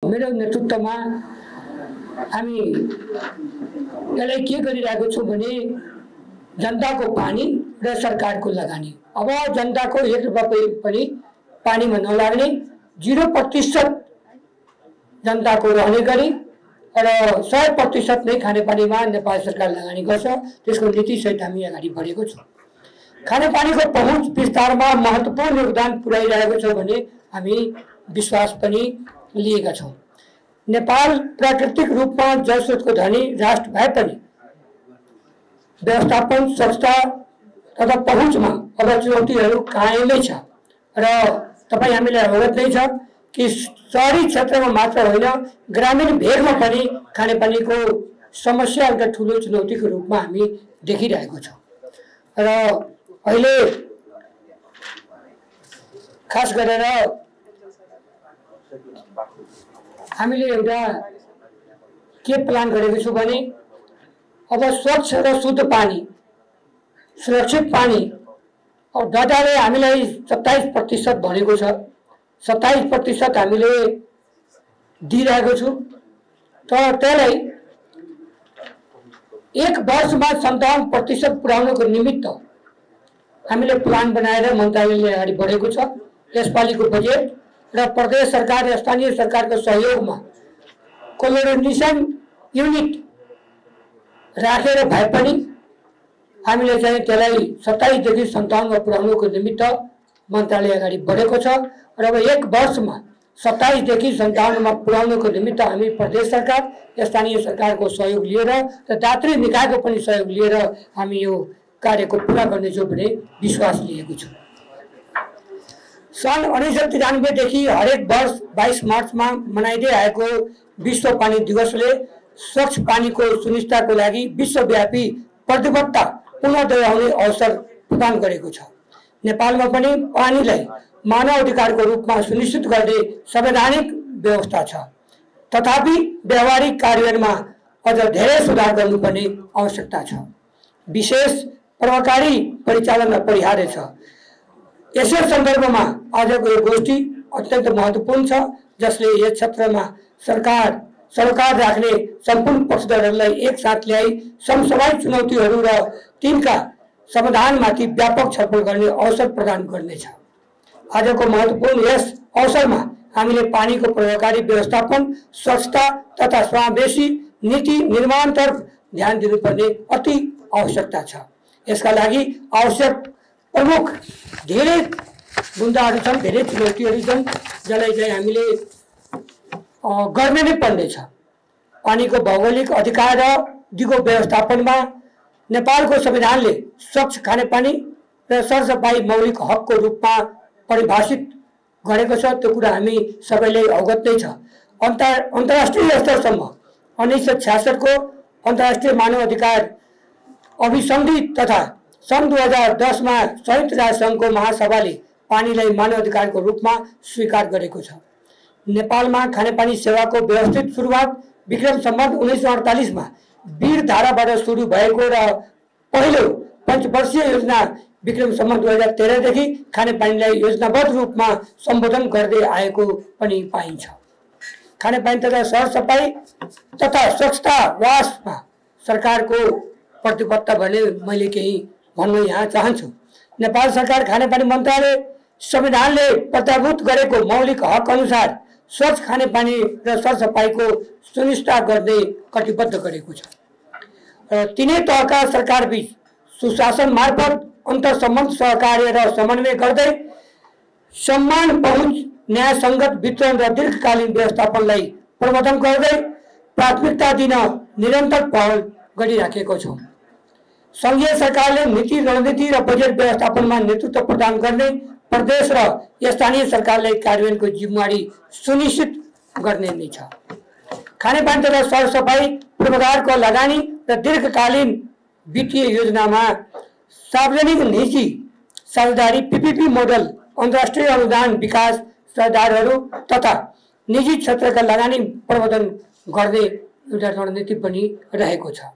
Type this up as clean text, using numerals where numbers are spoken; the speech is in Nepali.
मेरो नेतृत्वमा हामी यसलाई के गरिरहेको छौं भने जनताको पानी र सरकारको लगानी। अब जनताको 1 रुपैयाँ पनि पानीमा नलाग्ने 0% जनताको रहने गरी र 100% नै खानेपानीमा नेपाल सरकार लगानी गर्छ। त्यसको नीति सहित हामी अगाडि बढेको छौं। खानेपानीको पहुँच विस्तारमा महत्त्वपूर्ण योगदान पुर्याइरहेको छ भने हामी विश्वास पनि लिएका छौं। नेपाल प्राकृतिक रूपमा जलस्रोतको धनी राष्ट्र भए पनि व्यवस्थापन, स्वच्छता तथा पहुँचमा अब चुनौतीहरू कायमै छ र तपाई हामीलाई अवगत नै छ कि शहरी क्षेत्रमा मात्र होइन ग्रामीण भेगमा पनि खानेपानीको समस्या एउटा ठूलो चुनौतीको रूपमा हामी देखिरहेको छौं। र अहिले खास गरेर हामीले एउटा के प्लान गरेको छु भने अब स्वच्छ र शुद्ध पानी, सुरक्षित पानी अब डाटाले हामीलाई 27% भनेको छ। 27% हामीले दिइरहेको छु। तर त्यसलाई 1 वर्षमा 57% पुर्याउनको निमित्त हामीले प्लान बनाएर मन्त्रालयले अगाडि बढेको छ। यसपालिको बजेट र प्रदेश सरकार र स्थानीय सरकारको सहयोगमा क्लोरिनेसन युनिट राखेर भए पनि हामीले चाहिँ त्यसलाई 27 देखि 57 मा पुर्याउनको निमित्त मन्त्रालय अगाडि बढेको छ। र अब 1 वर्षमा 27 देखि 57 मा पुर्याउनको निमित्त हामी प्रदेश सरकार, स्थानीय सरकारको सहयोग लिएर र दात्री निकायको पनि सहयोग लिएर हामी यो कार्यको पूरा गर्नेछौँ भन्ने विश्वास लिएको छु। सन् 1993 देखि हरेक वर्ष 22 मार्चमा मनाइदै आएको विश्व पानी दिवसले स्वच्छ पानीको सुनिश्चितताको लागि विश्वव्यापी प्रतिबद्धता पुनः दोहोर्याउने अवसर प्रदान गरेको छ। नेपालमा पनि पानीलाई मानव अधिकारको रूपमा सुनिश्चित गर्ने संवैधानिक व्यवस्था छ। तथापि व्यावहारिक कार्यान्वयनमा अझ धेरै सुधार गर्नुपर्ने आवश्यकता छ। विशेष प्रभावकारी परिचालन अपरिहार्य छ। यसै सन्दर्भमा आजको यो गोष्ठी अत्यन्त महत्त्वपूर्ण छ, जसले यस क्षेत्रमा सरकार राख्ने सम्पूर्ण पक्षधरहरूलाई एक साथ ल्याई समसामयिक चुनौतीहरू र तिनका समाधानमाथि व्यापक छलफल गर्ने अवसर प्रदान गर्नेछ। आजको महत्त्वपूर्ण यस अवसरमा हामीले पानीको प्रभावकारी व्यवस्थापन, स्वच्छता तथा समावेशी नीति निर्माणतर्फ ध्यान दिनुपर्ने अति आवश्यकता छ। यसका लागि आवश्यक प्रमुख धेरै बुन्दाहरू छन्, धेरै चुनौतीहरू छन्, जसलाई चाहिँ हामीले गर्ने नै पर्नेछ। पानीको भौगोलिक अधिकार र दिगो व्यवस्थापनमा नेपालको संविधानले स्वच्छ खानेपानी र सरसफाई मौलिक हकको रूपमा परिभाषित गरेको छ। त्यो कुरा हामी सबैले अवगत नै छ। अन्तर्राष्ट्रिय स्तरसम्म 1966 को अन्तर्राष्ट्रिय मानव अधिकार अभिसन्धि तथा सन् 2010 मा संयुक्त राष्ट्र संघको महासभाले पानीलाई मानव अधिकारको रूपमा स्वीकार गरेको छ। नेपालमा खानेपानी सेवाको व्यवस्थित सुरुवात विक्रम सम्वत 1948 मा वीरधाराबाट सुरु भएको र पहिलो पञ्चवर्षीय योजना विक्रम सम्वत 2013 देखि खानेपानीलाई योजनाबद्ध रूपमा सम्बोधन गर्दै आएको पनि पाइन्छ। खानेपानी तथा सरसफाई तथा स्वच्छता वासमा सरकारको प्रतिबद्धता भने मैले केही भन्न यहाँ चाहन्छु। नेपाल सरकार खानेपानी मन्त्रालय संविधानले प्रत्याभूत गरेको मौलिक हक अनुसार स्वच्छ खानेपानी र सरसफाईको सुनिश्चितता गर्ने कटिबद्ध गरेको छ। तीनै तहका सरकारबीच सुशासन मार्फत अन्तर्सम्बन्ध सहकार्य र समन्वय गर्दै सम्मान, पहुँच, न्यायसङ्गत वितरण र दीर्घकालीन व्यवस्थापनलाई प्रवर्धन गर्दै प्राथमिकता दिन निरन्तर पहल गरिराखेको छौँ। संघीय सरकारले नीति, रणनीति र बजेट व्यवस्थापनमा नेतृत्व प्रदान गर्ने प्रदेश र स्थानीय सरकारलाई कार्यान्वयनको जिम्मेवारी सुनिश्चित गर्ने नै छ। खानेपानी तथा सरसफाई पूर्वाधारको लगानी र दीर्घकालीन वित्तीय योजनामा सार्वजनिक निजी साझेदारी PPP मोडल, अन्तर्राष्ट्रिय अनुदान, विकास साझेदारहरू तथा निजी क्षेत्रका लगानी प्रवर्धन गर्ने एउटा रणनीति पनि रहेको छ।